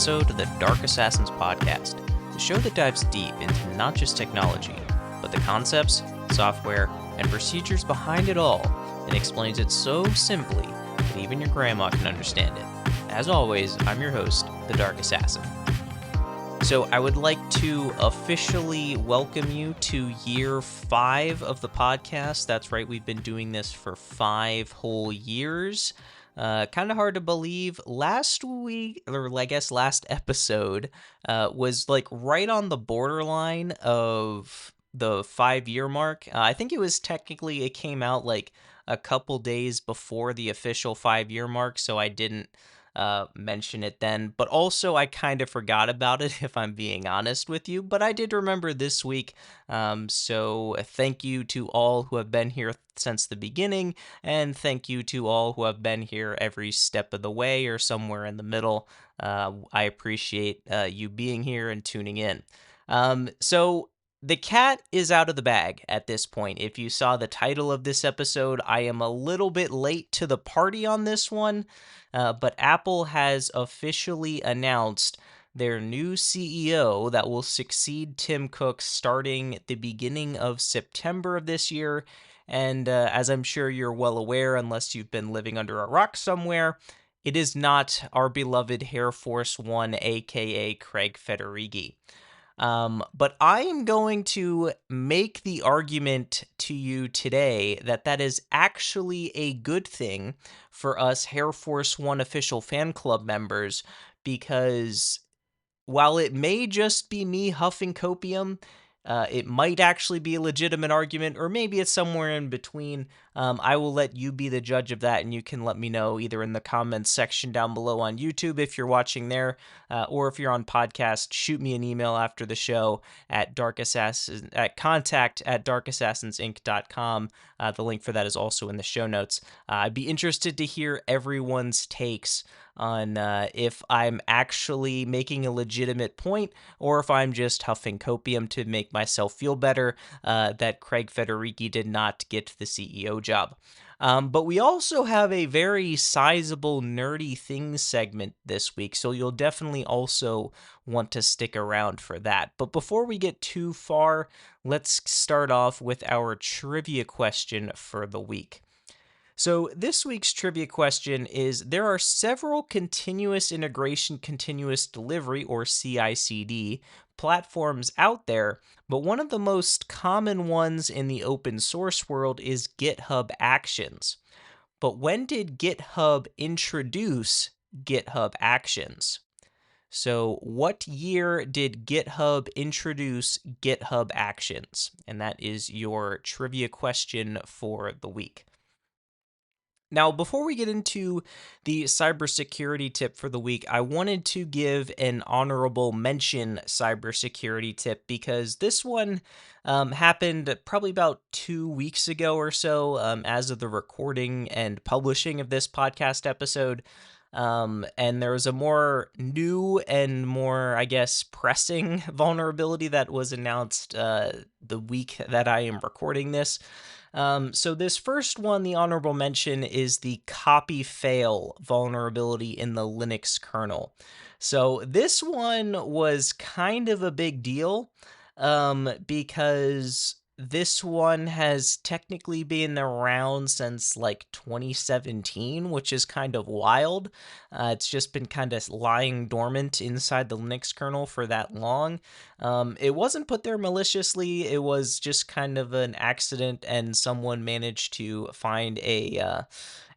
episode of the Dark Assassins podcast, the show that dives deep into not just technology, but the concepts, software, and procedures behind it all, and explains it so simply that even your grandma can understand it. As always, I'm your host, the Dark Assassin. So I would like to officially welcome you to year 5 of the podcast. That's right, we've been doing this for 5 whole years. Kind of hard to believe. Last week, or I guess last episode, was like right on the borderline of the 5-year mark. I think it came out like a couple days before the official 5-year mark, so I didn't mention it then. But also, I kind of forgot about it, if I'm being honest with you. But I did remember this week. So thank you to all who have been here since the beginning, and thank you to all who have been here every step of the way or somewhere in the middle. I appreciate you being here and tuning in. So the cat is out of the bag at this point. If you saw the title of this episode, I am a little bit late to the party on this one, but Apple has officially announced their new CEO that will succeed Tim Cook starting at the beginning of September of this year. And as I'm sure you're well aware, unless you've been living under a rock somewhere, it is not our beloved Air Force One, aka Craig Federighi. But I am going to make the argument to you today that is actually a good thing for us Air Force One official fan club members, because while it may just be me huffing copium, it might actually be a legitimate argument, or maybe it's somewhere in between. I will let you be the judge of that, and you can let me know either in the comments section down below on YouTube if you're watching there, or if you're on podcast, shoot me an email after the show at contact@darkassassins.com. The link for that is also in the show notes. I'd be interested to hear everyone's takes on if I'm actually making a legitimate point, or if I'm just huffing copium to make myself feel better that Craig Federighi did not get the CEO job. But we also have a very sizable nerdy things segment this week, so you'll definitely also want to stick around for that. But before we get too far, let's start off with our trivia question for the week. So this week's trivia question is: there are several continuous integration, continuous delivery, or CI/CD platforms out there, but one of the most common ones in the open source world is GitHub Actions. But when did GitHub introduce GitHub Actions? So what year did GitHub introduce GitHub Actions? And that is your trivia question for the week. Now, before we get into the cybersecurity tip for the week, I wanted to give an honorable mention cybersecurity tip, because this one happened probably about 2 weeks ago or so, as of the recording and publishing of this podcast episode. And there was a more new and more, I guess, pressing vulnerability that was announced the week that I am recording this. So this first one, the honorable mention, is the copy fail vulnerability in the Linux kernel. So this one was kind of a big deal, because this one has technically been around since like 2017, which is kind of wild. It's just been kind of lying dormant inside the Linux kernel for that long. It wasn't put there maliciously. It was just kind of an accident, and someone managed to find a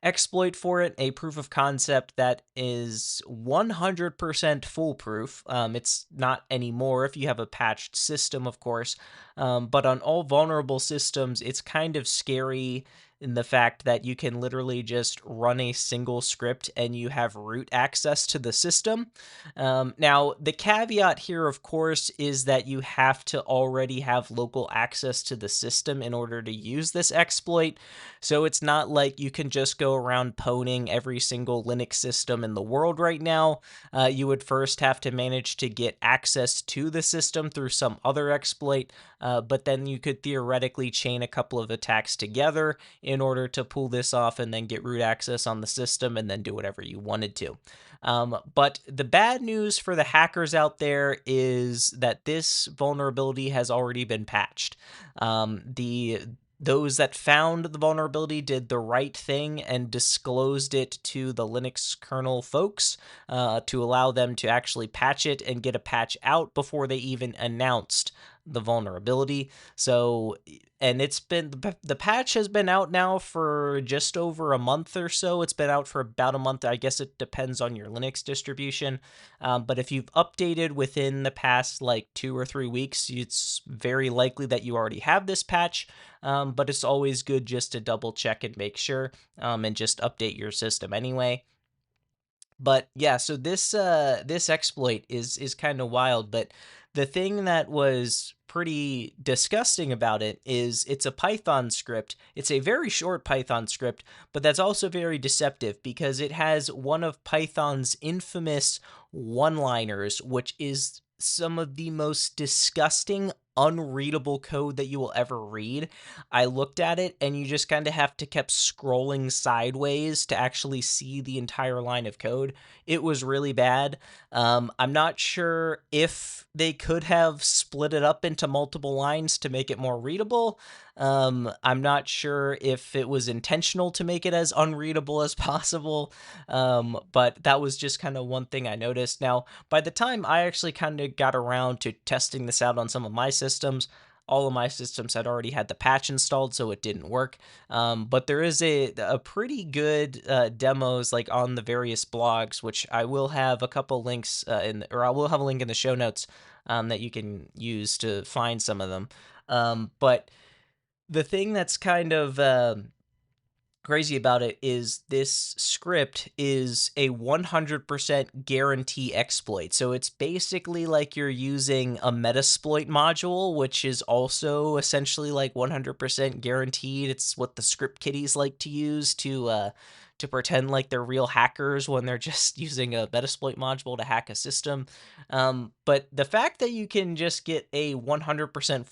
exploit for it, a proof of concept that is 100% foolproof. It's not anymore if you have a patched system, of course, but on all vulnerable systems, it's kind of scary in the fact that you can literally just run a single script and you have root access to the system. Now, the caveat here, of course, is that you have to already have local access to the system in order to use this exploit. So it's not like you can just go around pwning every single Linux system in the world right now. You would first have to manage to get access to the system through some other exploit, but then you could theoretically chain a couple of attacks together in order to pull this off and then get root access on the system and then do whatever you wanted to. But the bad news for the hackers out there is that this vulnerability has already been patched. The Those that found the vulnerability did the right thing and disclosed it to the Linux kernel folks to allow them to actually patch it and get a patch out before they even announced the vulnerability. So, and it's been the patch has been out now for just over a month or so. It's been out for about a month. I guess it depends on your Linux distribution. But if you've updated within the past like 2 or 3 weeks, it's very likely that you already have this patch. But it's always good just to double check and make sure, and just update your system anyway. But yeah, so this exploit is kind of wild, but the thing that was pretty disgusting about it is it's a Python script. It's a very short Python script, but that's also very deceptive because it has one of Python's infamous one-liners, which is some of the most disgusting, unreadable code that you will ever read. I looked at it and you just kind of have to keep scrolling sideways to actually see the entire line of code. It was really bad. I'm not sure if they could have split it up into multiple lines to make it more readable. I'm not sure if it was intentional to make it as unreadable as possible. But that was just kind of one thing I noticed. Now, by the time I actually kind of got around to testing this out on some of my systems, all of my systems had already had the patch installed, so it didn't work. But there is a pretty good demos like on the various blogs, which I will have a couple links or I will have a link in the show notes that you can use to find some of them. But the thing that's kind of crazy about it is this script is a 100% guarantee exploit. So it's basically like you're using a Metasploit module, which is also essentially like 100% guaranteed. It's what the script kiddies like to use to pretend like they're real hackers when they're just using a Metasploit module to hack a system. But the fact that you can just get a 100%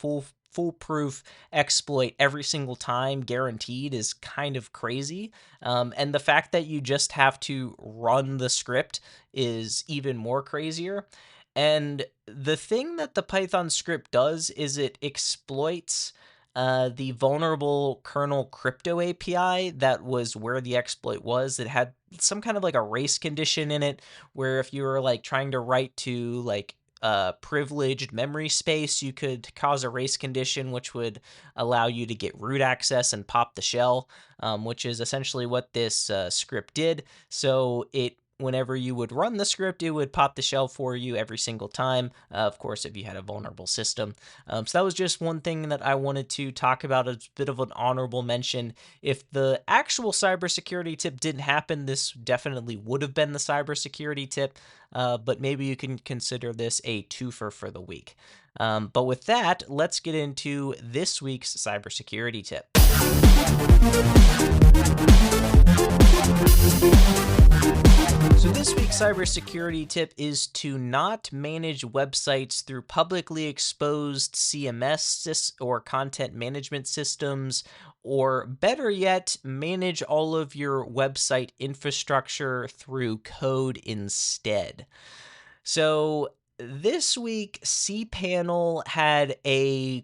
foolproof exploit every single time guaranteed is kind of crazy. And the fact that you just have to run the script is even more crazier. And the thing that the Python script does is it exploits the vulnerable kernel crypto API that was where the exploit was. It had some kind of like a race condition in it where if you were like trying to write to like privileged memory space, you could cause a race condition which would allow you to get root access and pop the shell, which is essentially what this script did. So whenever you would run the script, it would pop the shell for you every single time, of course, if you had a vulnerable system. So that was just one thing that I wanted to talk about, a bit of an honorable mention. If the actual cybersecurity tip didn't happen, this definitely would have been the cybersecurity tip, but maybe you can consider this a twofer for the week. But with that, let's get into this week's cybersecurity tip. So this week's cybersecurity tip is to not manage websites through publicly exposed CMS or content management systems, or better yet, manage all of your website infrastructure through code instead. So this week, cPanel had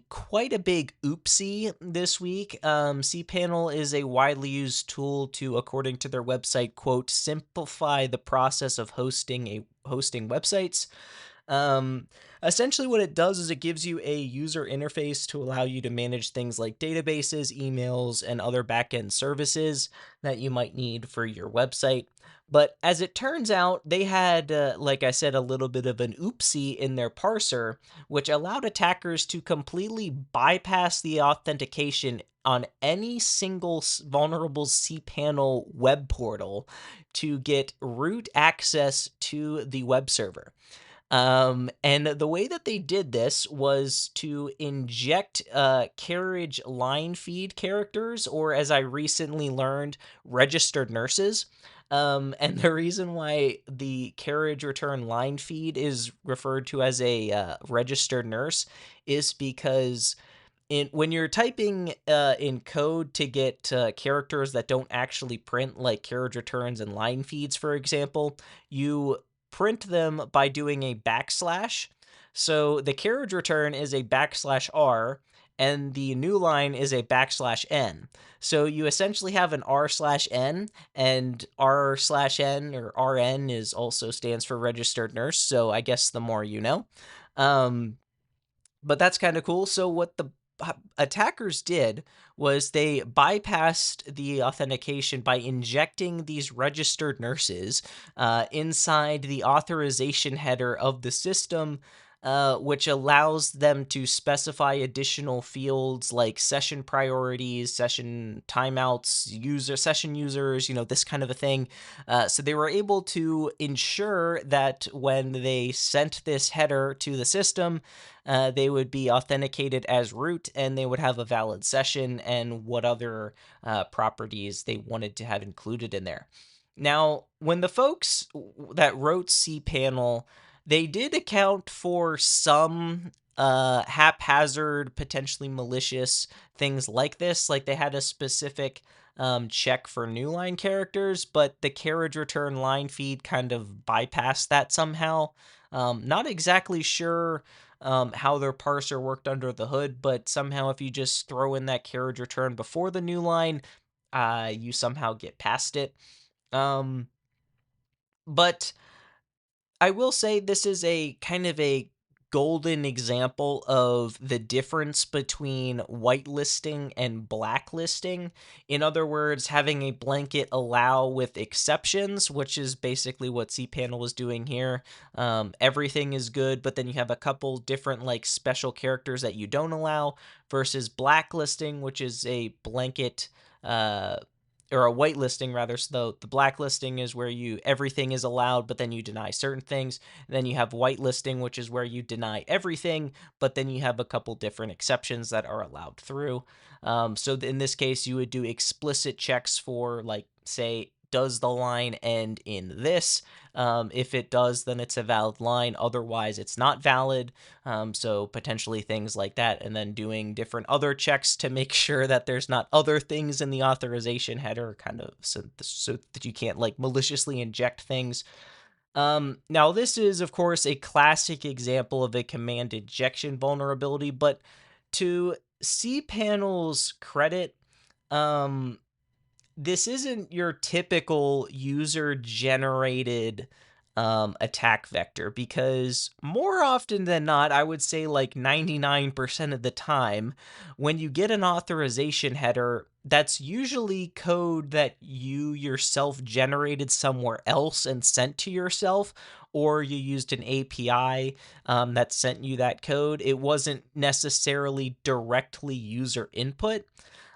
quite a big oopsie this week. cPanel is a widely used tool to, according to their website, quote, simplify the process of hosting websites. Essentially what it does is it gives you a user interface to allow you to manage things like databases, emails, and other backend services that you might need for your website. But as it turns out, they had, like I said, a little bit of an oopsie in their parser, which allowed attackers to completely bypass the authentication on any single vulnerable cPanel web portal to get root access to the web server. And the way that they did this was to inject carriage line feed characters, or as I recently learned, registered nurses. And the reason why the carriage return line feed is referred to as a registered nurse is because in when you're typing in code to get characters that don't actually print, like carriage returns and line feeds, for example, you print them by doing a backslash. So the carriage return is a backslash r, and the new line is a backslash n. So you essentially have an r slash n, and r slash n, or rn, is also stands for registered nurse. So I guess the more you know. Um, but that's kind of cool. So what the attackers did was they bypassed the authentication by injecting these registered nurses inside the authorization header of the system, which allows them to specify additional fields like session priorities, session timeouts, user session users, this kind of a thing. So they were able to ensure that when they sent this header to the system, they would be authenticated as root, and they would have a valid session and what other properties they wanted to have included in there. Now, when the folks that wrote cPanel, they did account for some haphazard, potentially malicious things like this. Like they had a specific check for new line characters, but the carriage return line feed kind of bypassed that somehow. Not exactly sure how their parser worked under the hood, but somehow if you just throw in that carriage return before the new line, you somehow get past it. But I will say this is a kind of a golden example of the difference between whitelisting and blacklisting. In other words, having a blanket allow with exceptions, which is basically what cPanel was doing here. Everything is good, but then you have a couple different like special characters that you don't allow, versus blacklisting, which is a blanket or a whitelisting rather. So the blacklisting is where you everything is allowed, but then you deny certain things. And then you have whitelisting, which is where you deny everything, but then you have a couple different exceptions that are allowed through. So in this case, you would do explicit checks for, like, say, does the line end in this? If it does, then it's a valid line. Otherwise, it's not valid. So potentially things like that. And then doing different other checks to make sure that there's not other things in the authorization header, kind of so that you can't like maliciously inject things. Now, this is, of course, a classic example of a command injection vulnerability, but to cPanel's credit, um, this isn't your typical user generated attack vector, because more often than not, I would say like 99% of the time, when you get an authorization header, that's usually code that you yourself generated somewhere else and sent to yourself, or you used an API that sent you that code. It wasn't necessarily directly user input.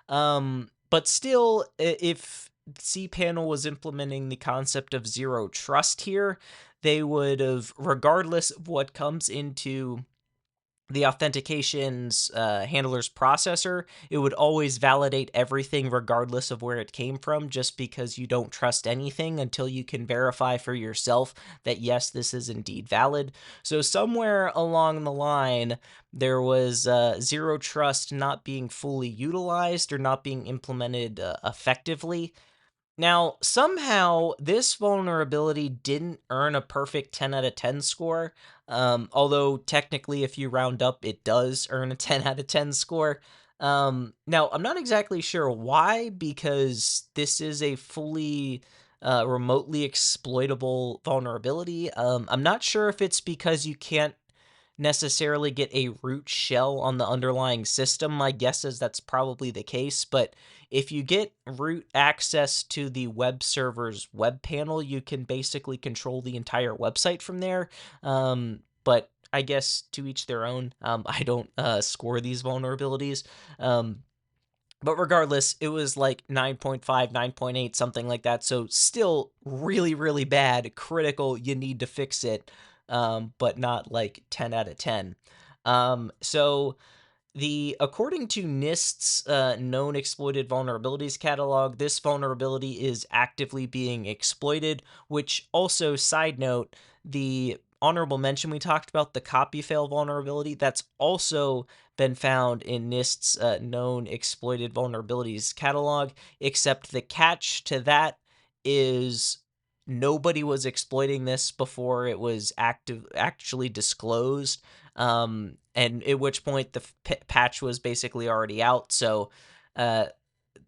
But still, if cPanel was implementing the concept of zero trust here, they would have, regardless of what comes into the authentication's handler's processor, it would always validate everything regardless of where it came from, just because you don't trust anything until you can verify for yourself that yes, this is indeed valid. So somewhere along the line, there was zero trust not being fully utilized or not being implemented effectively. Now, somehow, this vulnerability didn't earn a perfect 10 out of 10 score, although technically, if you round up, it does earn a 10 out of 10 score. Now, I'm not exactly sure why, because this is a fully remotely exploitable vulnerability. I'm not sure if it's because you can't necessarily get a root shell on the underlying system. My guess is that's probably the case, but if you get root access to the web server's web panel, you can basically control the entire website from there. But I guess to each their own. I don't score these vulnerabilities. But regardless, it was like 9.5, 9.8, something like that. So still really, really bad, critical, you need to fix it, but not like 10 out of 10. So according to NIST's known exploited vulnerabilities catalog, this vulnerability is actively being exploited, which also, side note, the honorable mention, we talked about the copy fail vulnerability. That's also been found in NIST's known exploited vulnerabilities catalog, except the catch to that is nobody was exploiting this before it was actually disclosed. And at which point the patch was basically already out. So uh,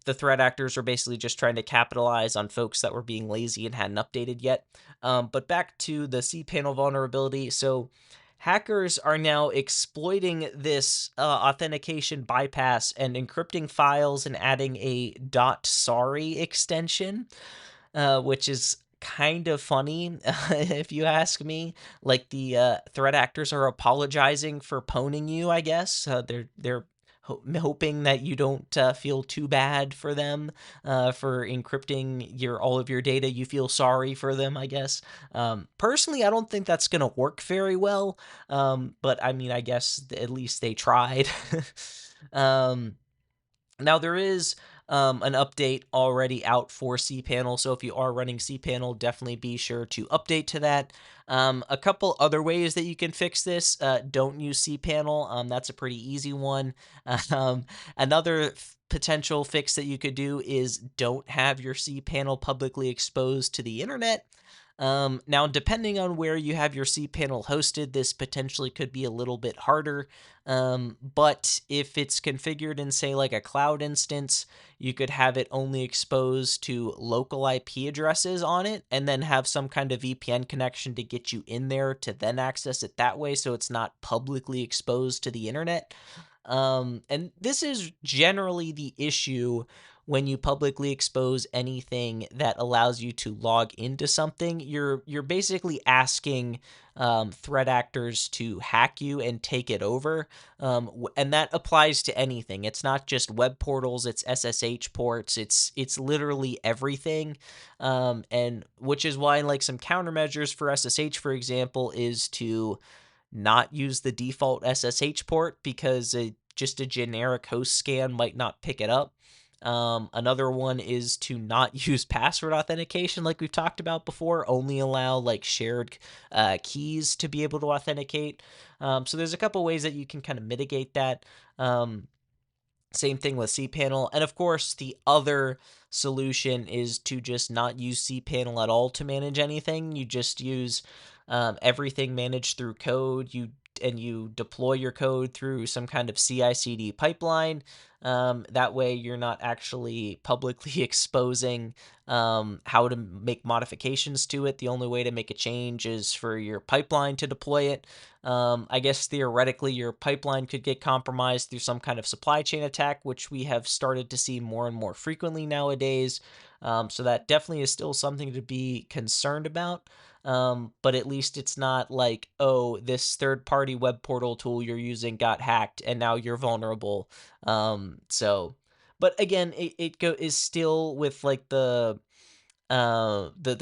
the threat actors were basically just trying to capitalize on folks that were being lazy and hadn't updated yet. But back to the cPanel vulnerability. So hackers are now exploiting this authentication bypass and encrypting files and adding a .sorry extension, which is kind of funny, if you ask me. Like the threat actors are apologizing for pwning you, I guess. They're hoping that you don't feel too bad for them for encrypting your all of your data. You feel sorry for them, I guess. Personally, I don't think that's gonna work very well. But I mean, I guess at least they tried. um, Now there is an update already out for cPanel, so if you are running cPanel, definitely be sure to update to that. A couple other ways that you can fix this: don't use cPanel. That's a pretty easy one. Um, Another potential fix that you could do is don't have your cPanel publicly exposed to the internet. Now, depending on where you have your cPanel hosted, this potentially could be a little bit harder. But if it's configured in, say, like a cloud instance, you could have it only exposed to local IP addresses on it, and then have some kind of VPN connection to get you in there to then access it that way, so it's not publicly exposed to the internet. And this is generally the issue when you publicly expose anything that allows you to log into something. You're basically asking threat actors to hack you and take it over, and that applies to anything. It's not just web portals; it's SSH ports. It's literally everything, and which is why like some countermeasures for SSH, for example, is to not use the default SSH port because just a generic host scan might not pick it up. Another one is to not use password authentication, like we've talked about before. Only allow like shared keys to be able to authenticate. So there's a couple ways that you can kind of mitigate that. Same thing with cPanel. And of course, the other solution is to just not use cPanel at all to manage anything. You just use everything managed through code. You deploy your code through some kind of CI/CD pipeline. That way, you're not actually publicly exposing how to make modifications to it. The only way to make a change is for your pipeline to deploy it. I guess theoretically, your pipeline could get compromised through some kind of supply chain attack, which we have started to see more and more frequently nowadays. So that definitely is still something to be concerned about. But at least it's not like, oh, this third party web portal tool you're using got hacked and now you're vulnerable. But again, is still with like the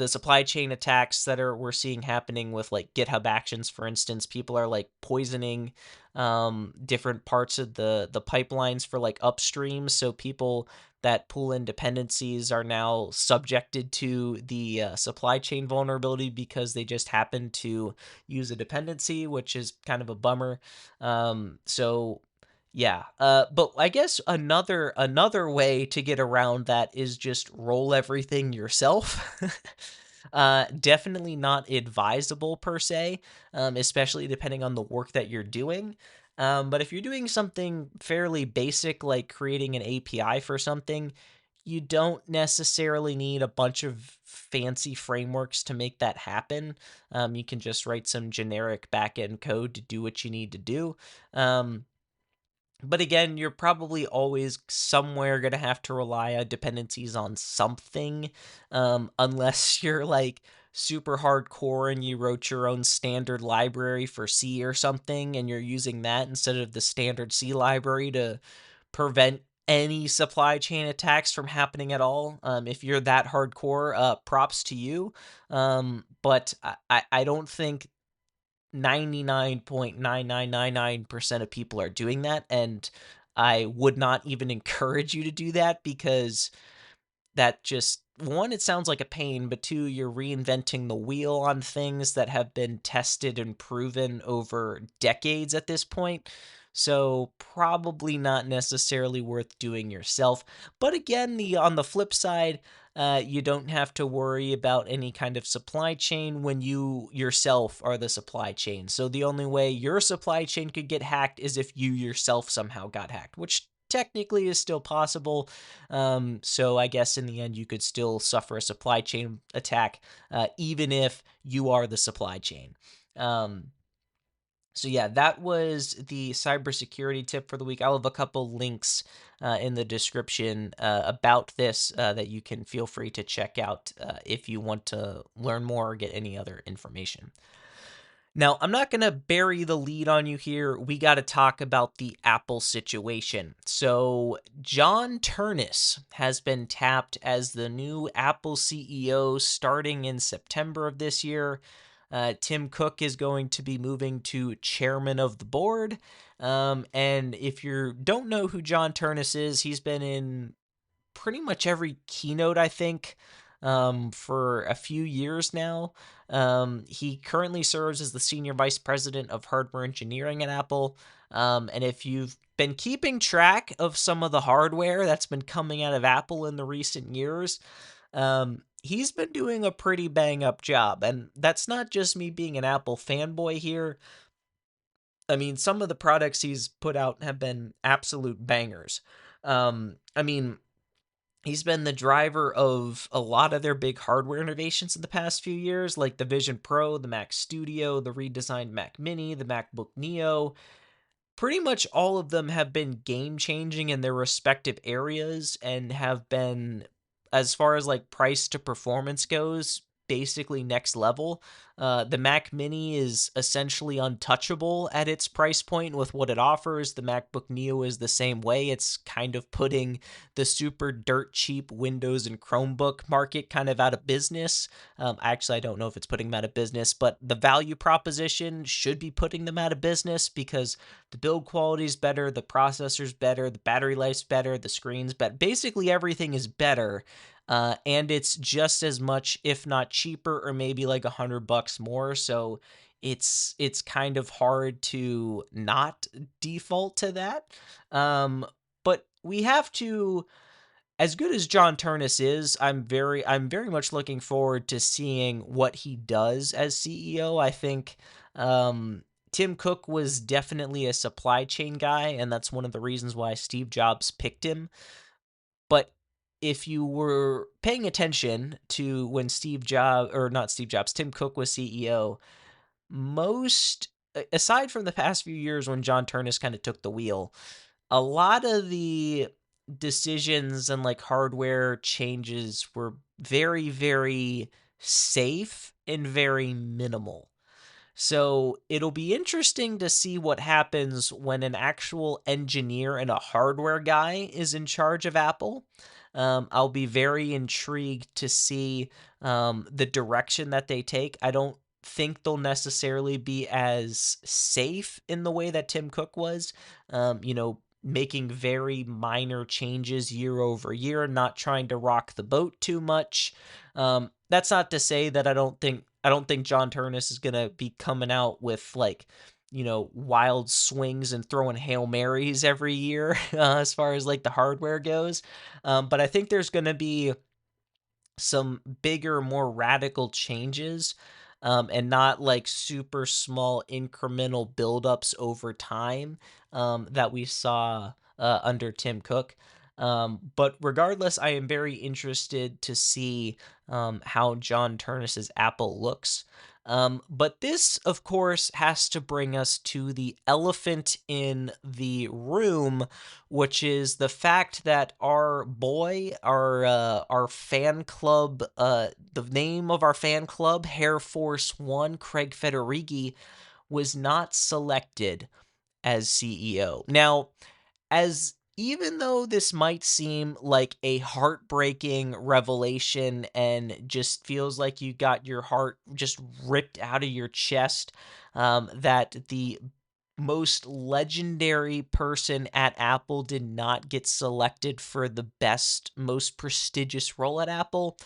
supply chain attacks that are we're seeing happening with like GitHub Actions, for instance. People are like poisoning different parts of the pipelines for like upstream, so people that pull in dependencies are now subjected to the supply chain vulnerability because they just happen to use a dependency, which is kind of a bummer. So yeah, but I guess another way to get around that is just roll everything yourself. Definitely not advisable per se, especially depending on the work that you're doing. But if you're doing something fairly basic like creating an API for something, you don't necessarily need a bunch of fancy frameworks to make that happen. You can just write some generic backend code to do what you need to do. But again, you're probably always somewhere going to have to rely on dependencies on something, unless you're like super hardcore and you wrote your own standard library for C or something, and you're using that instead of the standard C library to prevent any supply chain attacks from happening at all. If you're that hardcore, props to you. But I don't think 99.9999% of people are doing that, and I would not even encourage you to do that because that just one, it sounds like a pain, but two, you're reinventing the wheel on things that have been tested and proven over decades at this point. So probably not necessarily worth doing yourself. But again, the on the flip side, you don't have to worry about any kind of supply chain when you yourself are the supply chain. So the only way your supply chain could get hacked is if you yourself somehow got hacked, which technically is still possible. So I guess in the end, you could still suffer a supply chain attack, even if you are the supply chain. Um, so yeah, that was the cybersecurity tip for the week. I'll have a couple links in the description about this that you can feel free to check out if you want to learn more or get any other information. Now, I'm not going to bury the lead on you here. We got to talk about the Apple situation. So, John Ternus has been tapped as the new Apple CEO starting in September of this year. Tim Cook is going to be moving to chairman of the board. And if you don't know who John Ternus is, he's been in pretty much every keynote, I think, for a few years now. He currently serves as the senior vice president of hardware engineering at Apple. And if you've been keeping track of some of the hardware that's been coming out of Apple in the recent years, he's been doing a pretty bang up job. And that's not just me being an Apple fanboy here. I mean, some of the products he's put out have been absolute bangers. I mean, he's been the driver of a lot of their big hardware innovations in the past few years, like the Vision Pro, the Mac Studio, the redesigned Mac Mini, the MacBook Neo. Pretty much all of them have been game changing in their respective areas and have been, as far as like price to performance goes, basically next level. The Mac Mini is essentially untouchable at its price point with what it offers. The MacBook Neo is the same way. It's kind of putting the super dirt cheap Windows and Chromebook market kind of out of business. Actually, I don't know if it's putting them out of business, but the value proposition should be putting them out of business because the build quality is better, the processor's better, the battery life's better, the screen's better. Basically, everything is better. And it's just as much, if not cheaper, or maybe like $100 more. So it's kind of hard to not default to that. But we have to, as good as John Ternus is, I'm very much looking forward to seeing what he does as CEO. I think Tim Cook was definitely a supply chain guy, and that's one of the reasons why Steve Jobs picked him. But if you were paying attention to when Steve Jobs, or not Steve Jobs, Tim Cook was CEO, most, aside from the past few years when John Ternus kind of took the wheel, a lot of the decisions and like hardware changes were very, very safe and very minimal. So it'll be interesting to see what happens when an actual engineer and a hardware guy is in charge of Apple. I'll be very intrigued to see the direction that they take. I don't think they'll necessarily be as safe in the way that Tim Cook was. Making very minor changes year over year, not trying to rock the boat too much. That's not to say that I don't think John Ternus is gonna be coming out with like, wild swings and throwing Hail Marys every year as far as like the hardware goes. But I think there's gonna be some bigger, more radical changes, and not like super small incremental buildups over time that we saw under Tim Cook. But regardless, I am very interested to see how John Ternus's Apple looks. But this, of course, has to bring us to the elephant in the room, which is the fact that our boy, our fan club, the name of our fan club, Hair Force One, Craig Federighi, was not selected as CEO. Now, as even though this might seem like a heartbreaking revelation and just feels like you got your heart just ripped out of your chest, that the most legendary person at Apple did not get selected for the best, most prestigious role at Apple,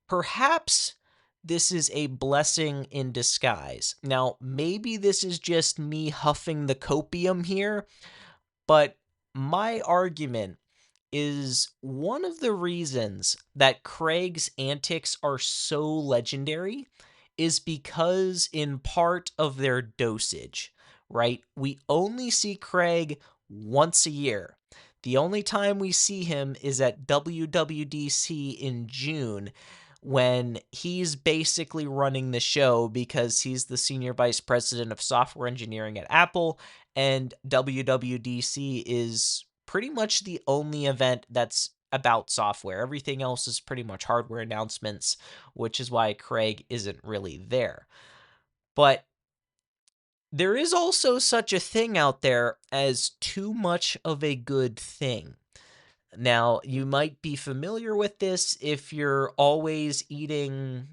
perhaps this is a blessing in disguise. Now, maybe this is just me huffing the copium here, but my argument is one of the reasons that Craig's antics are so legendary is because, in part, of their dosage, right? We only see Craig once a year. The only time we see him is at WWDC in June, when he's basically running the show because he's the senior vice president of software engineering at Apple, and WWDC is pretty much the only event that's about software. Everything else is pretty much hardware announcements, which is why Craig isn't really there. But there is also such a thing out there as too much of a good thing. Now, you might be familiar with this if you're always eating,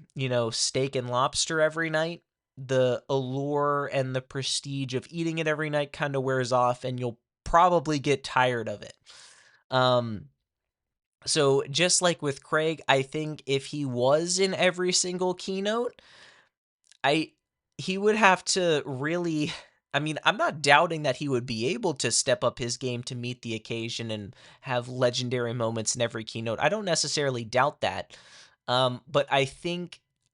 steak and lobster every night. The allure and the prestige of eating it every night kind of wears off, and you'll probably get tired of it. So just like with Craig, I think if he was in every single keynote, I he would have to really, I mean, I'm not doubting that he would be able to step up his game to meet the occasion and have legendary moments in every keynote. I don't necessarily doubt that. But I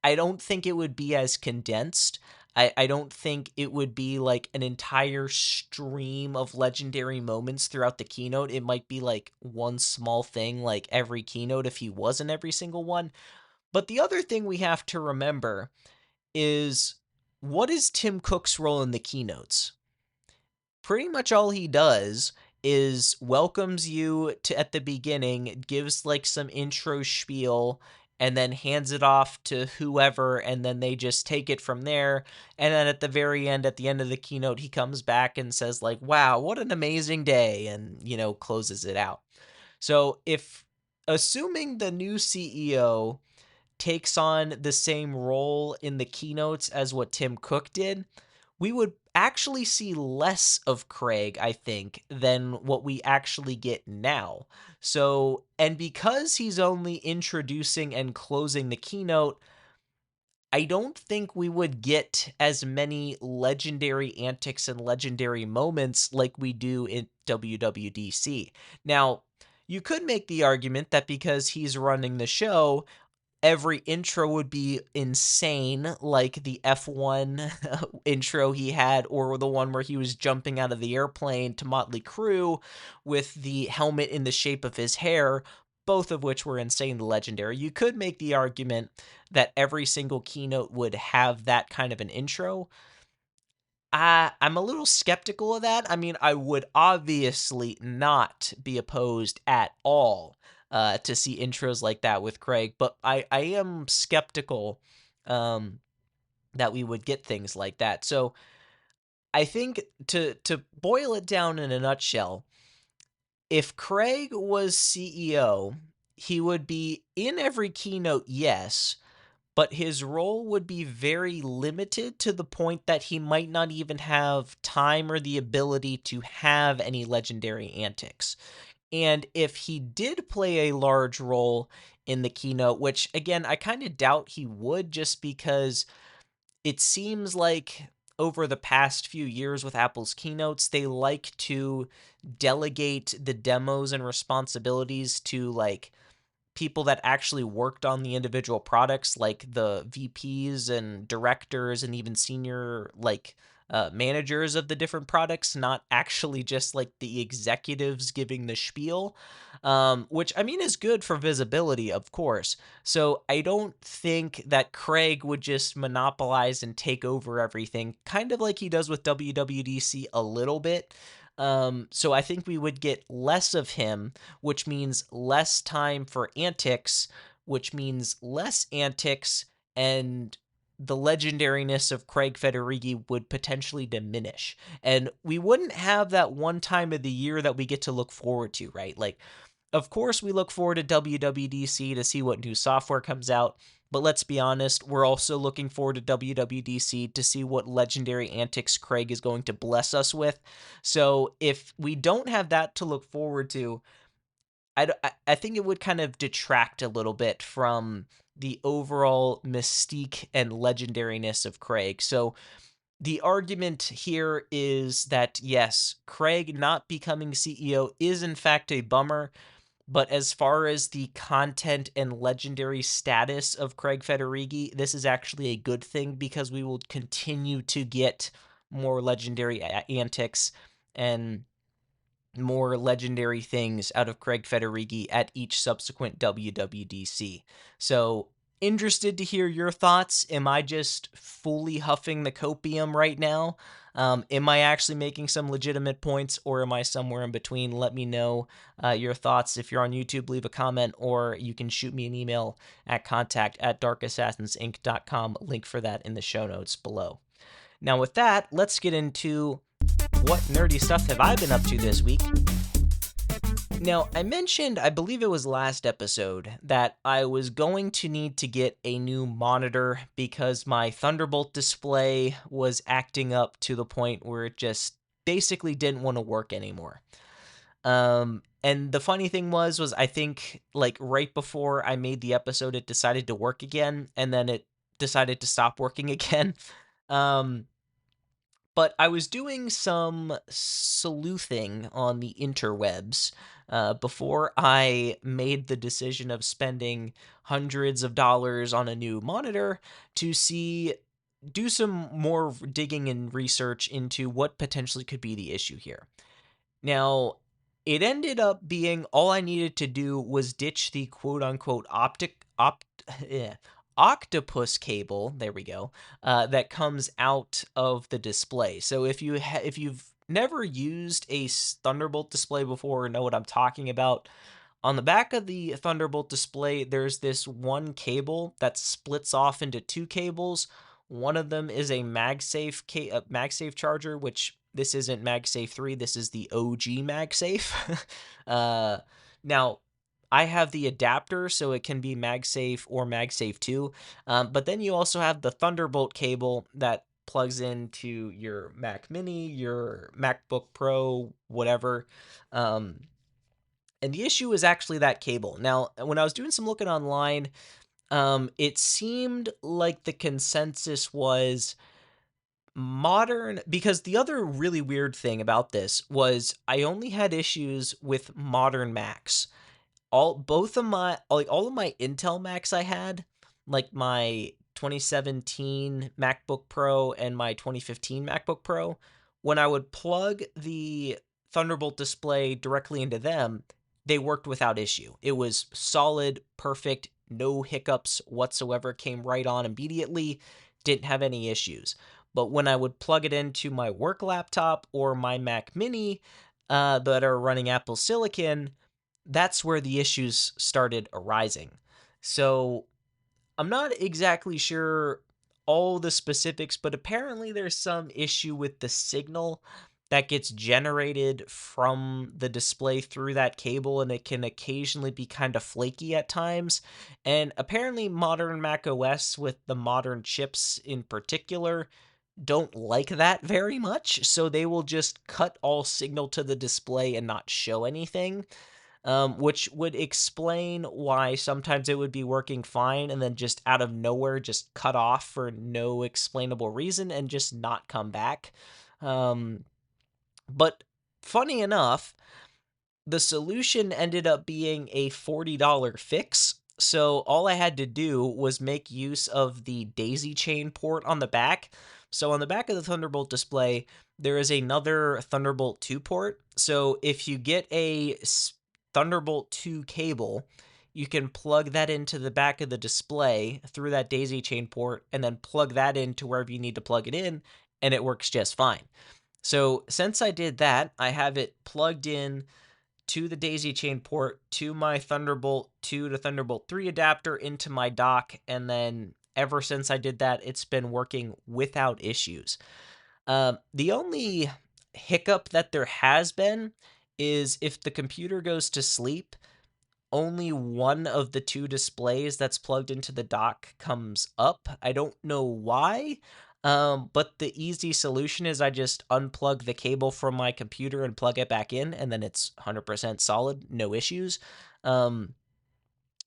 don't think it would be as condensed. I don't think it would be like an entire stream of legendary moments throughout the keynote. It might be like one small thing like every keynote if he wasn't every single one. But the other thing we have to remember is, what is Tim Cook's role in the keynotes? Pretty much all he does is welcomes you to at the beginning, gives like some intro spiel, and then hands it off to whoever, and then they just take it from there. And then at the very end, at the end of the keynote, he comes back and says like, "Wow, what an amazing day," and closes it out. So if, assuming the new CEO takes on the same role in the keynotes as what Tim Cook did, we would actually see less of Craig, I think, than what we actually get now. So, and because he's only introducing and closing the keynote, I don't think we would get as many legendary antics and legendary moments like we do in WWDC. Now, you could make the argument that because he's running the show, every intro would be insane, like the F1 intro he had, or the one where he was jumping out of the airplane to Motley Crue with the helmet in the shape of his hair, both of which were insanely legendary. You could make the argument that every single keynote would have that kind of an intro. I'm a little skeptical of that. I mean, I would obviously not be opposed at all to see intros like that with Craig, but I am skeptical that we would get things like that. So I think, to boil it down in a nutshell, if Craig was CEO, he would be in every keynote, yes, but his role would be very limited to the point that he might not even have time or the ability to have any legendary antics. And if he did play a large role in the keynote, which again, I kind of doubt he would, just because it seems like over the past few years with Apple's keynotes, they like to delegate the demos and responsibilities to like people that actually worked on the individual products, like the VPs and directors and even senior like managers of the different products, not actually just like the executives giving the spiel, which I mean is good for visibility, of course. So I don't think that Craig would just monopolize and take over everything, kind of like he does with WWDC a little bit. So I think we would get less of him, which means less time for antics, which means less antics, and the legendariness of Craig Federighi would potentially diminish. And we wouldn't have that one time of the year that we get to look forward to, right? Like, of course, we look forward to WWDC to see what new software comes out. But let's be honest, we're also looking forward to WWDC to see what legendary antics Craig is going to bless us with. So if we don't have that to look forward to, I think it would kind of detract a little bit from the overall mystique and legendariness of Craig. So the argument here is that yes, Craig not becoming CEO is in fact a bummer, but as far as the content and legendary status of Craig Federighi, this is actually a good thing because we will continue to get more legendary antics and more legendary things out of Craig Federighi at each subsequent WWDC. So, interested to hear your thoughts. Am I just fully huffing the copium right now? Am I actually making some legitimate points, or am I somewhere in between? Let me know your thoughts. If you're on YouTube, leave a comment, or you can shoot me an email at contact@darkassassinsinc.com. Link for that in the show notes below. Now, with that, let's get into what nerdy stuff have I been up to this week? Now, I mentioned, I believe it was last episode, that I was going to need to get a new monitor because my Thunderbolt display was acting up to the point where it just basically didn't want to work anymore. And the funny thing was I think like right before I made the episode, it decided to work again, and then it decided to stop working again. Um, But I was doing some sleuthing on the interwebs before I made the decision of spending hundreds of dollars on a new monitor to do some more digging and research into what potentially could be the issue here. Now, it ended up being all I needed to do was ditch the quote unquote eh, octopus cable. There we go. That comes out of the display. So if you've never used a Thunderbolt display before or know what I'm talking about, on the back of the Thunderbolt display, there's this one cable that splits off into two cables. One of them is a MagSafe charger, which this isn't MagSafe 3, this is the OG MagSafe. uh, now, I have the adapter, so it can be MagSafe or MagSafe 2. But then you also have the Thunderbolt cable that plugs into your Mac Mini, your MacBook Pro, whatever. And the issue is actually that cable. Now, when I was doing some looking online, it seemed like the consensus was modern, because the other really weird thing about this was I only had issues with modern Macs. All of my Intel Macs I had, like my 2017 MacBook Pro and my 2015 MacBook Pro, when I would plug the Thunderbolt display directly into them, they worked without issue. It was solid, perfect, no hiccups whatsoever, came right on immediately, didn't have any issues. But when I would plug it into my work laptop or my Mac Mini that are running Apple Silicon, that's where the issues started arising. So I'm not exactly sure all the specifics, but apparently there's some issue with the signal that gets generated from the display through that cable, and it can occasionally be kind of flaky at times. And apparently, modern Mac OS with the modern chips in particular don't like that very much, so they will just cut all signal to the display and not show anything, which would explain why sometimes it would be working fine and then just out of nowhere just cut off for no explainable reason and just not come back. But funny enough, the solution ended up being a $40 fix. So all I had to do was make use of the daisy chain port on the back. So on the back of the Thunderbolt display, there is another Thunderbolt 2 port. So if you get a Thunderbolt 2 cable, you can plug that into the back of the display through that daisy chain port and then plug that into wherever you need to plug it in, and it works just fine. So since I did that, I have it plugged in to the daisy chain port, to my Thunderbolt 2 to Thunderbolt 3 adapter, into my dock, and then ever since I did that, it's been working without issues. The only hiccup that there has been is if the computer goes to sleep, only one of the two displays that's plugged into the dock comes up. I don't know why. But the easy solution is I just unplug the cable from my computer and plug it back in, and then it's 100% solid, no issues. Um,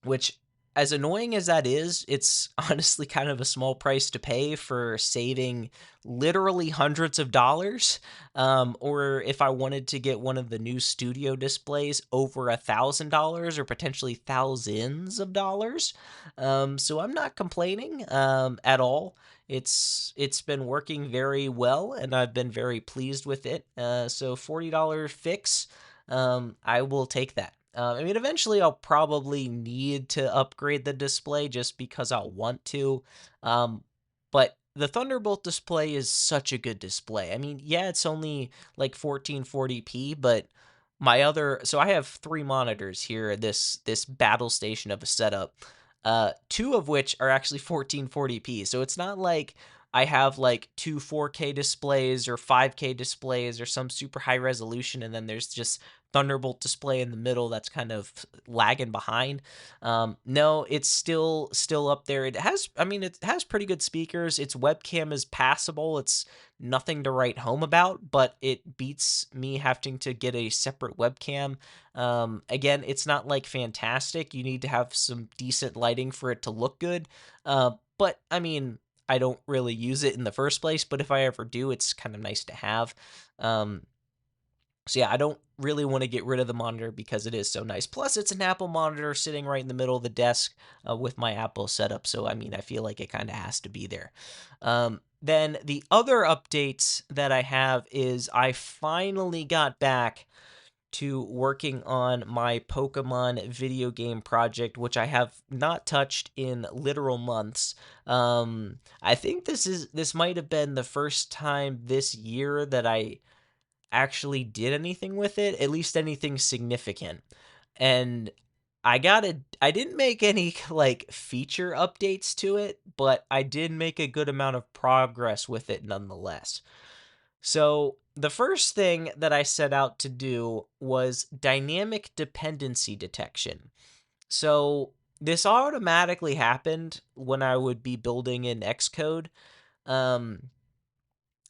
which, as annoying as that is, it's honestly kind of a small price to pay for saving literally hundreds of dollars. Or if I wanted to get one of the new studio displays, over $1,000 or potentially thousands of dollars. So I'm not complaining at all. It's been working very well, and I've been very pleased with it. So $40 fix, I will take that. I mean, eventually I'll probably need to upgrade the display just because I'll want to. Um, but the Thunderbolt display is such a good display. I mean, yeah, it's only like 1440p, but so I have three monitors here, this battle station of a setup. Two of which are actually 1440p. So it's not like I have like two 4K displays or 5K displays or some super high resolution, and then there's just Thunderbolt display in the middle that's kind of lagging behind. No, it's still up there. I mean, it has pretty good speakers. Its webcam is passable. It's nothing to write home about, but it beats me having to get a separate webcam. Again, it's not like fantastic. You need to have some decent lighting for it to look good. But I mean, I don't really use it in the first place, but if I ever do, it's kind of nice to have. So yeah, I don't really want to get rid of the monitor because it is so nice. Plus, it's an Apple monitor sitting right in the middle of the desk with my Apple setup. So I mean, I feel like it kind of has to be there. Then the other updates that I have is I finally got back to working on my Pokemon video game project, which I have not touched in literal months. I think this might have been the first time this year that I actually did anything with it, at least anything significant. And I didn't make any like feature updates to it, but I did make a good amount of progress with it nonetheless. So, the first thing that I set out to do was dynamic dependency detection. So, this automatically happened when I would be building in Xcode. Um,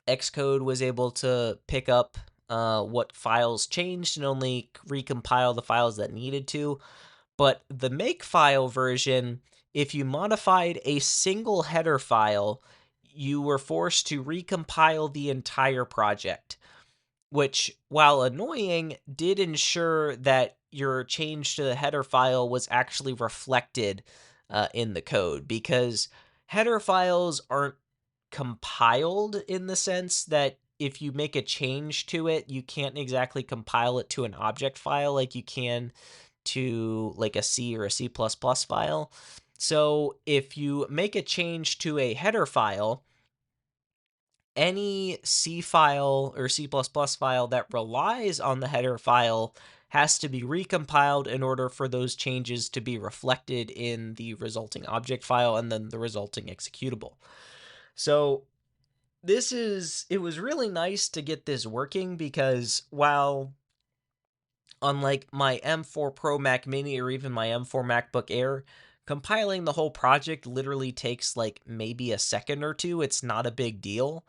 Xcode was able to pick up what files changed and only recompile the files that needed to. But the Makefile version, if you modified a single header file, you were forced to recompile the entire project, which, while annoying, did ensure that your change to the header file was actually reflected in the code, because header files aren't compiled in the sense that if you make a change to it, you can't exactly compile it to an object file like you can to like a C or a C++ file. So if you make a change to a header file, any C file or C++ file that relies on the header file has to be recompiled in order for those changes to be reflected in the resulting object file and then the resulting executable. So it was really nice to get this working, because while unlike my M4 Pro Mac Mini or even my M4 MacBook Air, compiling the whole project literally takes like maybe a second or two. It's not a big deal.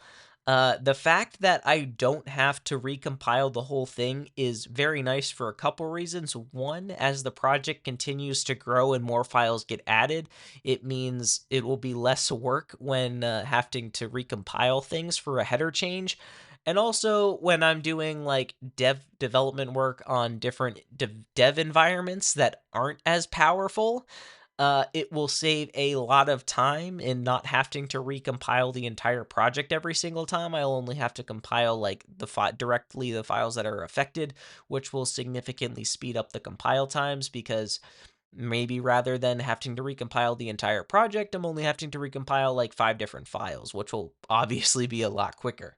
The fact that I don't have to recompile the whole thing is very nice for a couple reasons. One, as the project continues to grow and more files get added, it means it will be less work when having to recompile things for a header change. And also, when I'm doing like development work on different dev environments that aren't as powerful, it will save a lot of time in not having to recompile the entire project every single time. I'll only have to compile like directly the files that are affected, which will significantly speed up the compile times, because maybe rather than having to recompile the entire project, I'm only having to recompile like 5 different files, which will obviously be a lot quicker.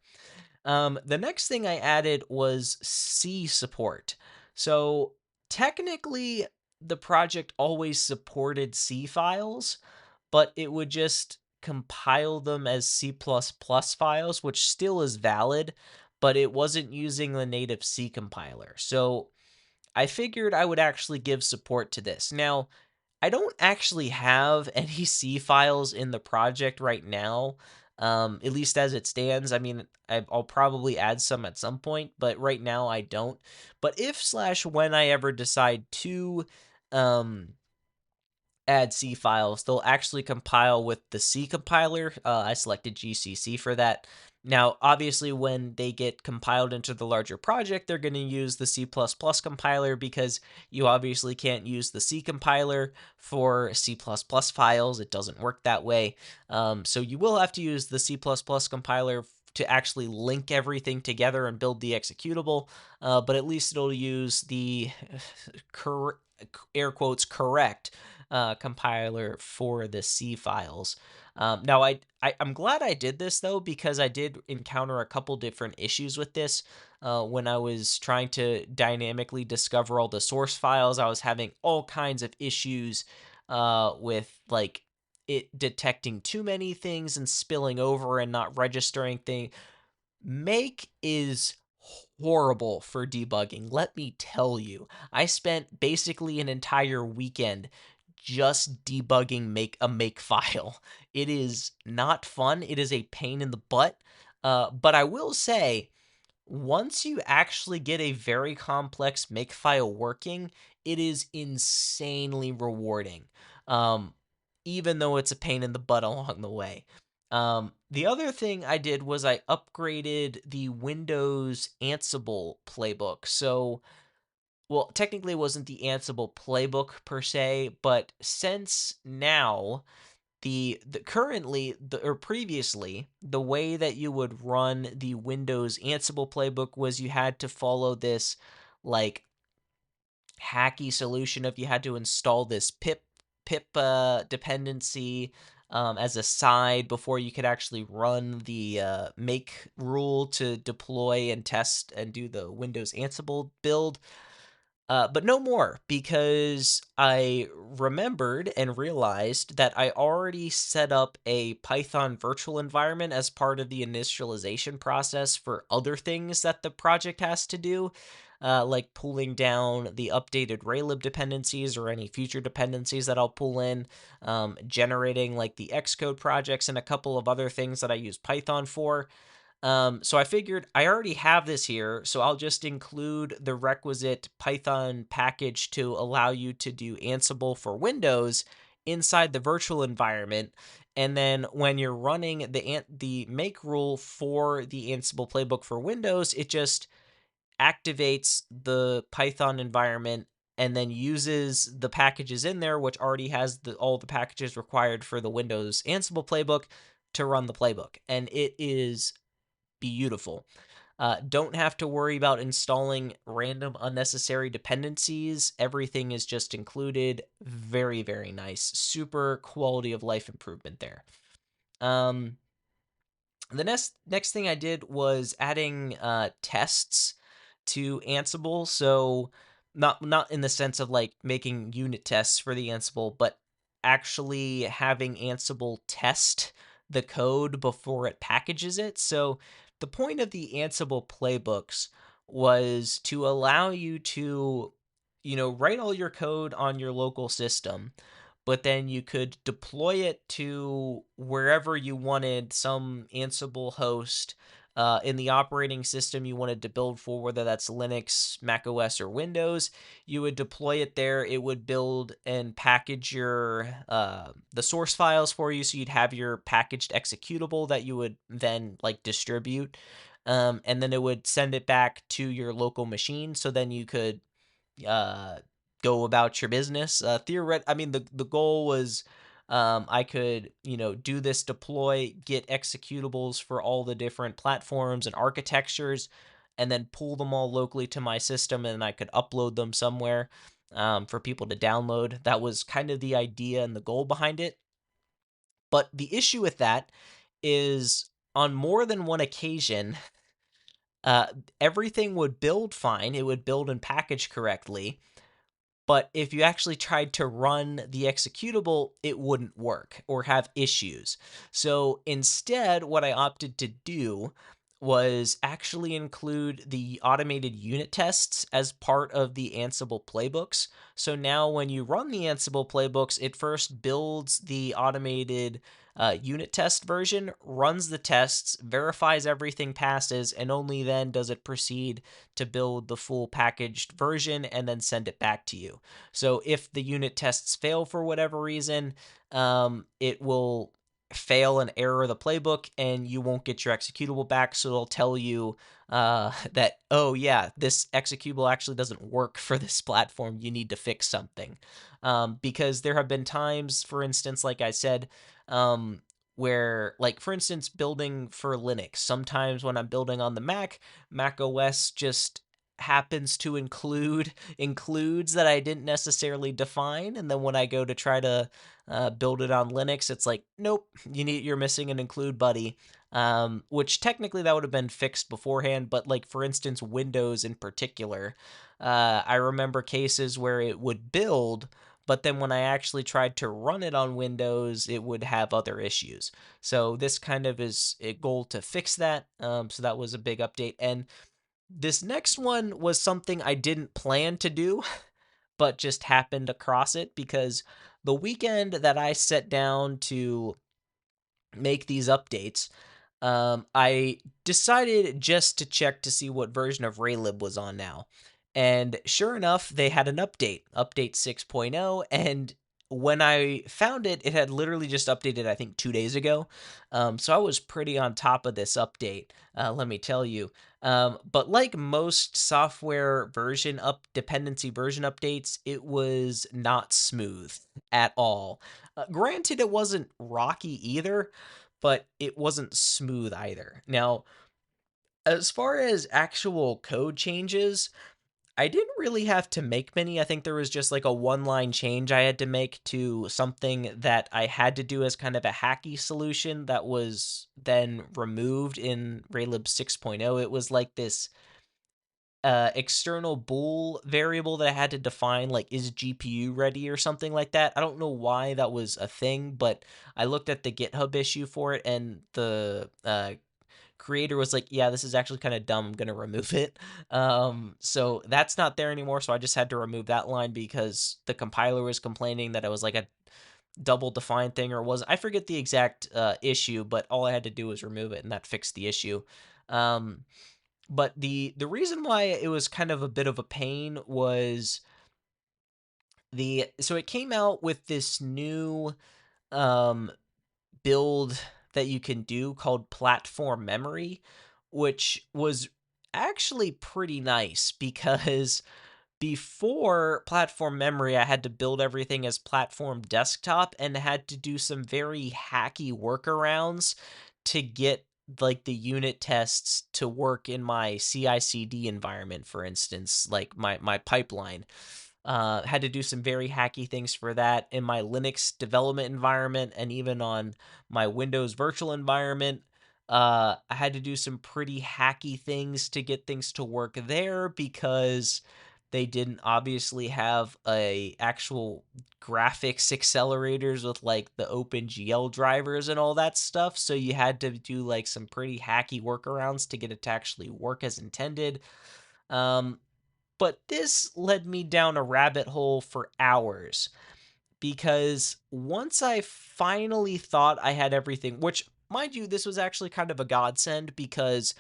The next thing I added was C support. So technically, the project always supported C files, but it would just compile them as C++ files, which still is valid, but it wasn't using the native C compiler. So I figured I would actually give support to this. Now, I don't actually have any C files in the project right now, at least as it stands. I mean, I'll probably add some at some point, but right now I don't. But if slash when I ever decide to um, add C files, they'll actually compile with the C compiler. I selected GCC for that. Now, obviously, when they get compiled into the larger project, they're going to use the C++ compiler because you obviously can't use the C compiler for C++ files. It doesn't work that way. So you will have to use the C++ compiler to actually link everything together and build the executable. But at least it'll use the air quotes correct compiler for the C files. Now, I'm glad I did this though because I did encounter a couple different issues with this. When I was trying to dynamically discover all the source files, I was having all kinds of issues with like it detecting too many things and spilling over and not registering things. Make is horrible for debugging. Let me tell you. I spent basically an entire weekend just debugging make file. It is not fun. It is a pain in the butt. But I will say once you actually get a very complex makefile working, it is insanely rewarding. Um, Even though it's a pain in the butt along the way. The other thing I did was I upgraded the Windows Ansible playbook. So, well, technically it wasn't the Ansible playbook per se, but since now the currently the or previously the way that you would run the Windows Ansible playbook was you had to follow this like hacky solution of you had to install this pip dependency as a side before you could actually run the make rule to deploy and test and do the Windows Ansible build. But no more because I remembered and realized that I already set up a Python virtual environment as part of the initialization process for other things that the project has to do, like pulling down the updated Raylib dependencies or any future dependencies that I'll pull in, generating like the Xcode projects and a couple of other things that I use Python for. So I figured I already have this here, so I'll just include the requisite Python package to allow you to do Ansible for Windows inside the virtual environment. And then when you're running the make rule for the Ansible playbook for Windows, it just activates the Python environment and then uses the packages in there, which already has all the packages required for the Windows Ansible playbook to run the playbook. And it is beautiful. Don't have to worry about installing random unnecessary dependencies. Everything is just included. Very, very nice. Super quality of life improvement there. Um, the next thing I did was adding tests to Ansible. So not in the sense of like making unit tests for the Ansible, but actually having Ansible test the code before it packages it. So the point of the Ansible playbooks was to allow you to, write all your code on your local system, but then you could deploy it to wherever you wanted, some Ansible host in the operating system you wanted to build for, whether that's Linux, Mac OS, or Windows. You would deploy it there. It would build and package your the source files for you, so you'd have your packaged executable that you would then like distribute, and then it would send it back to your local machine. So then you could uh, go about your business. I mean, the goal was I could, do this deploy, get executables for all the different platforms and architectures, and then pull them all locally to my system, and I could upload them somewhere for people to download. That was kind of the idea and the goal behind it. But the issue with that is on more than one occasion, uh, everything would build fine. It would build and package correctly, but if you actually tried to run the executable, it wouldn't work or have issues. So instead, what I opted to do was actually include the automated unit tests as part of the Ansible playbooks. So now when you run the Ansible playbooks, it first builds the automated unit test version, runs the tests, verifies everything passes, and only then does it proceed to build the full packaged version and then send it back to you. So if the unit tests fail for whatever reason, it will fail and error the playbook and you won't get your executable back. So it'll tell you that, oh, yeah, this executable actually doesn't work for this platform. You need to fix something. Because there have been times, for instance, like I said, where, like, for instance, building for Linux, sometimes when I'm building on the Mac OS just happens to includes that I didn't necessarily define, and then when I go to try to build it on Linux, it's like, nope, you're missing an include buddy. Which technically that would have been fixed beforehand, but like for instance, Windows in particular, I remember cases where it would build, but then when I actually tried to run it on Windows, it would have other issues. So this kind of is a goal to fix that. So that was a big update. And this next one was something I didn't plan to do, but just happened across it because the weekend that I sat down to make these updates, I decided just to check to see what version of Raylib was on now. And sure enough, they had an update 6.0, and when I found it, it had literally just updated, I think, 2 days ago. So I was pretty on top of this update, let me tell you. But like most software version dependency version updates, it was not smooth at all. Granted, it wasn't rocky either, but it wasn't smooth either. Now, as far as actual code changes, I didn't really have to make many. I think there was just like a one line change I had to make to something that I had to do as kind of a hacky solution that was then removed in Raylib 6.0. It was like this external bool variable that I had to define, like, is GPU ready or something like that. I don't know why that was a thing, but I looked at the GitHub issue for it, and the creator was like, yeah, this is actually kind of dumb. I'm going to remove it. So that's not there anymore. So I just had to remove that line because the compiler was complaining that it was like a double defined thing, or was, I forget the exact issue, but all I had to do was remove it and that fixed the issue. But the reason why it was kind of a bit of a pain was so it came out with this new um build that you can do called platform memory, which was actually pretty nice because before platform memory, I had to build everything as platform desktop and had to do some very hacky workarounds to get like the unit tests to work in my CI/CD environment, for instance, like my pipeline. Had to do some very hacky things for that in my Linux development environment and even on my Windows virtual environment. I had to do some pretty hacky things to get things to work there because they didn't obviously have a actual graphics accelerators with like the OpenGL drivers and all that stuff. So you had to do like some pretty hacky workarounds to get it to actually work as intended. Um, but this led me down a rabbit hole for hours because once I finally thought I had everything, which, mind you, this was actually kind of a godsend because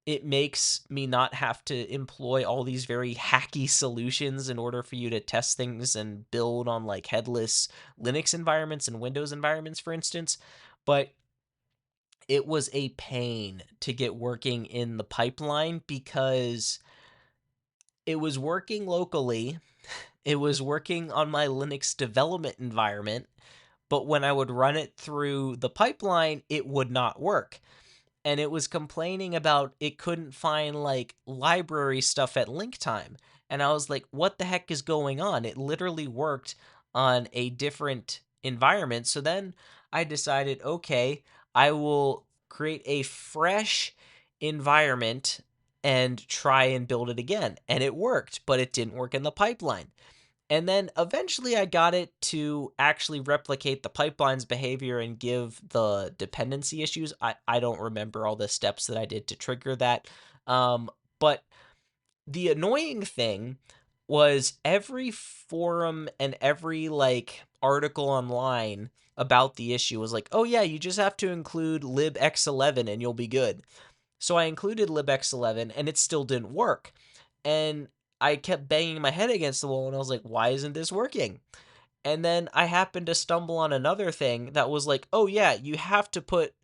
it makes me not have to employ all these very hacky solutions in order for you to test things and build on like headless Linux environments and Windows environments, for instance. But it was a pain to get working in the pipeline because it was working locally. It was working on my Linux development environment, but when I would run it through the pipeline, it would not work. And it was complaining about it couldn't find like library stuff at link time. And I was like, what the heck is going on? It literally worked on a different environment. So then I decided, okay, I will create a fresh environment and try and build it again. And it worked, but it didn't work in the pipeline. And then eventually I got it to actually replicate the pipeline's behavior and give the dependency issues. I don't remember all the steps that I did to trigger that. But the annoying thing was every forum and every like article online about the issue was like, oh yeah, you just have to include libx11 and you'll be good. So I included libx11 and it still didn't work. And I kept banging my head against the wall and I was like, why isn't this working? And then I happened to stumble on another thing that was like, oh yeah, you have to put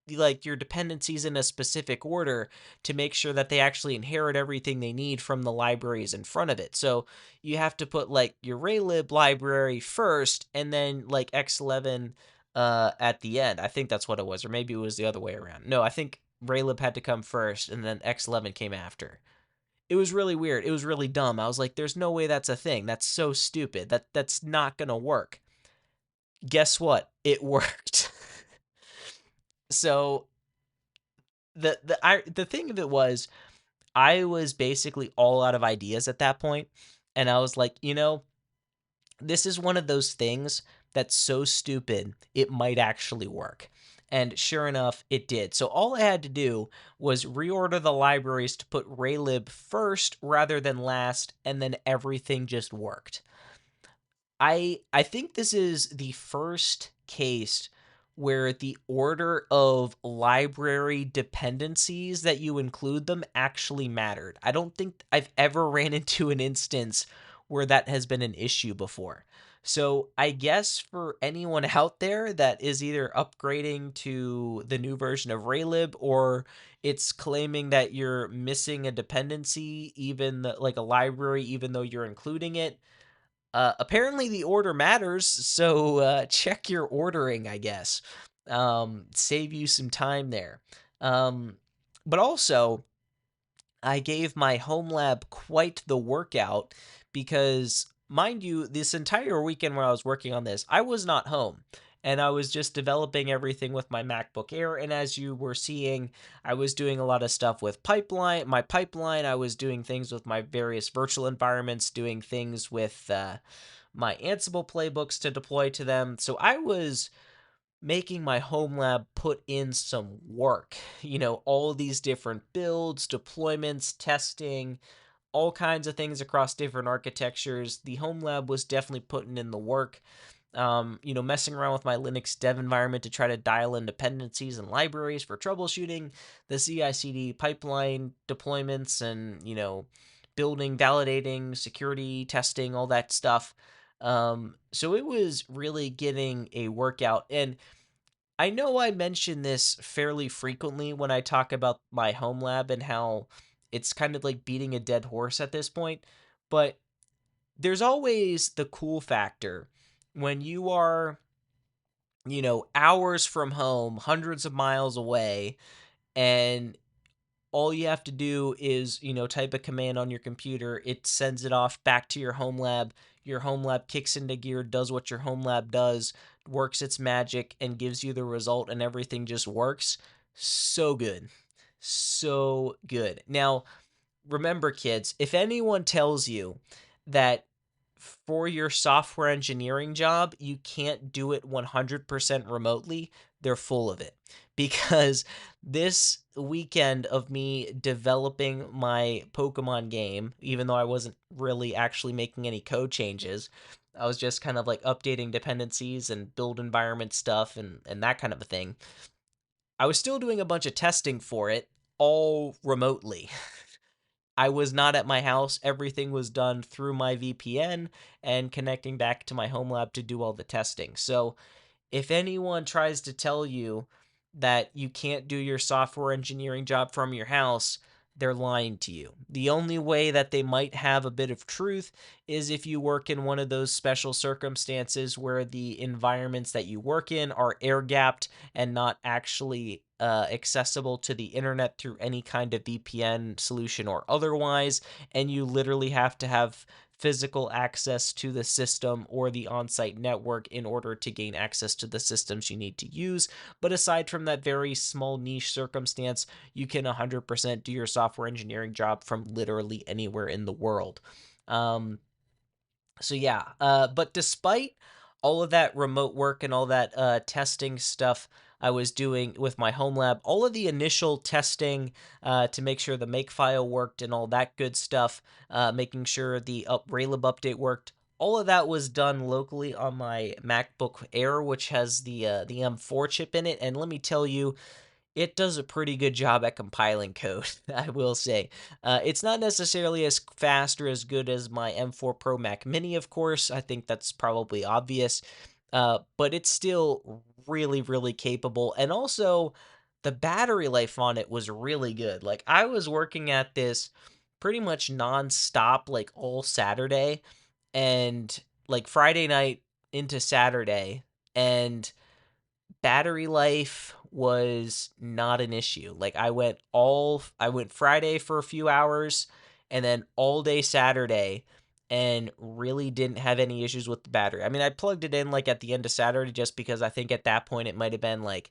like your dependencies in a specific order to make sure that they actually inherit everything they need from the libraries in front of it. So you have to put like your raylib library first and then like x11 at the end. I think that's what it was, or maybe it was the other way around. No, I think raylib had to come first and then x11 came after. It was really weird. It was really dumb. I was like, there's no way that's a thing. That's so stupid. That's not going to work. Guess what? It worked. So the thing of it was I was basically all out of ideas at that point, and I was like, this is one of those things that's so stupid it might actually work. And sure enough, it did. So all I had to do was reorder the libraries to put raylib first rather than last, and then everything just worked. I think this is the first case where the order of library dependencies that you include them actually mattered. I don't think I've ever ran into an instance where that has been an issue before. So I guess for anyone out there that is either upgrading to the new version of Raylib or it's claiming that you're missing a dependency, like a library, even though you're including it, apparently the order matters, so check your ordering, I guess. Save you some time there. Um, but also, I gave my home lab quite the workout because, mind you, this entire weekend when I was working on this, I was not home. And I was just developing everything with my MacBook Air. And as you were seeing, I was doing a lot of stuff with my pipeline. I was doing things with my various virtual environments, doing things with my Ansible playbooks to deploy to them. So I was making my home lab put in some work. All these different builds, deployments, testing, all kinds of things across different architectures. The home lab was definitely putting in the work. Messing around with my Linux dev environment to try to dial in dependencies and libraries for troubleshooting, the CI/CD pipeline deployments, and building, validating, security testing, all that stuff. So it was really getting a workout, and I know I mention this fairly frequently when I talk about my home lab and how it's kind of like beating a dead horse at this point, but there's always the cool factor when you are, hours from home, hundreds of miles away, and all you have to do is, type a command on your computer. It sends it off back to your home lab. Your home lab kicks into gear, does what your home lab does, works its magic, and gives you the result, and everything just works. So good. So good. Now, remember, kids, if anyone tells you that for your software engineering job, you can't do it 100% remotely, they're full of it. Because this weekend of me developing my Pokemon game, even though I wasn't really actually making any code changes, I was just kind of like updating dependencies and build environment stuff and that kind of a thing. I was still doing a bunch of testing for it, all remotely. I was not at my house. Everything was done through my VPN and connecting back to my home lab to do all the testing. So if anyone tries to tell you that you can't do your software engineering job from your house, they're lying to you. The only way that they might have a bit of truth is if you work in one of those special circumstances where the environments that you work in are air gapped and not actually accessible to the internet through any kind of VPN solution or otherwise, and you literally have to have physical access to the system or the on-site network in order to gain access to the systems you need to use. But aside from that very small niche circumstance, you can 100% do your software engineering job from literally anywhere in the world. Um, So yeah, but despite all of that remote work and all that testing stuff I was doing with my home lab, all of the initial testing to make sure the makefile worked and all that good stuff, making sure the Raylib update worked. All of that was done locally on my MacBook Air, which has the M4 chip in it. And let me tell you, it does a pretty good job at compiling code, I will say. It's not necessarily as fast or as good as my M4 Pro Mac Mini, of course. I think that's probably obvious. But it's still really, really capable. And also, the battery life on it was really good. Like, I was working at this pretty much nonstop, like all Saturday and like Friday night into Saturday. And battery life was not an issue. Like I went Friday for a few hours and then all day Saturday and really didn't have any issues with the battery. I mean, I plugged it in like at the end of Saturday just because I think at that point it might have been like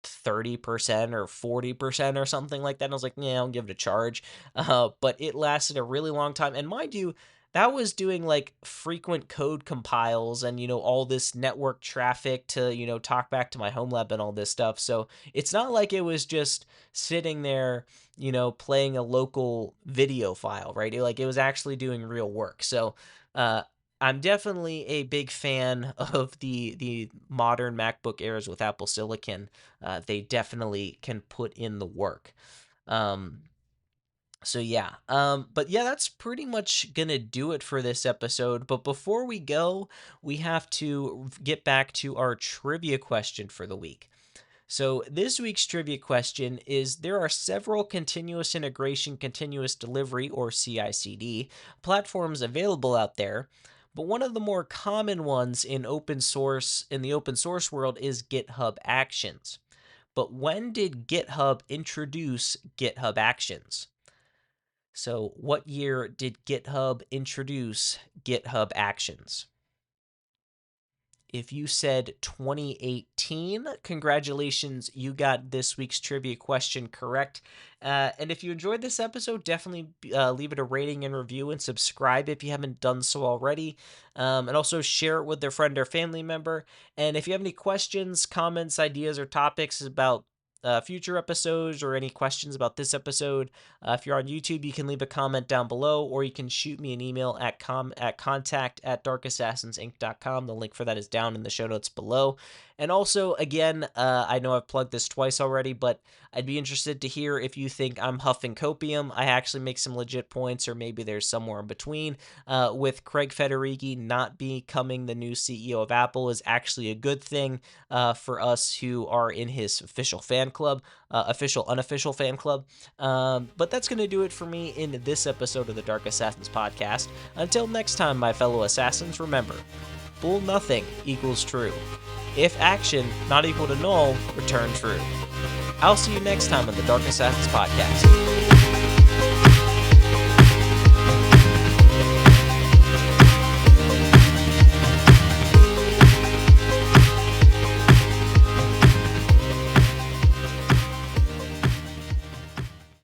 30% or 40% or something like that. And I was like, yeah, I'll give it a charge. But it lasted a really long time. And mind you, that was doing like frequent code compiles and, all this network traffic to, talk back to my home lab and all this stuff. So it's not like it was just sitting there, playing a local video file, right? It was actually doing real work. So, I'm definitely a big fan of the modern MacBook Airs with Apple Silicon. They definitely can put in the work. Um, so yeah, but yeah, that's pretty much gonna do it for this episode. But before we go, we have to get back to our trivia question for the week. So, this week's trivia question is: there are several continuous integration, continuous delivery, or CI/CD platforms available out there, but one of the more common ones in the open source world is GitHub Actions. But when did GitHub introduce GitHub Actions? So, what year did GitHub introduce GitHub Actions? If you said 2018, congratulations, you got this week's trivia question correct. And if you enjoyed this episode, definitely leave it a rating and review and subscribe if you haven't done so already. And also share it with their friend or family member. And if you have any questions, comments, ideas, or topics about future episodes or any questions about this episode, if you're on YouTube, you can leave a comment down below, or you can shoot me an email at contact@darkassassins.inc.com. The link for that is down in the show notes below. And also, again, I know I've plugged this twice already, but I'd be interested to hear if you think I'm huffing copium. I actually make some legit points, or maybe there's somewhere in between. With Craig Federighi not becoming the new CEO of Apple is actually a good thing for us who are in his official fan club, unofficial fan club. But that's going to do it for me in this episode of the Dark Assassins podcast. Until next time, my fellow assassins, remember, bool nothing equals true. If action not equal to null, return true. I'll see you next time on the Dark Assassins podcast.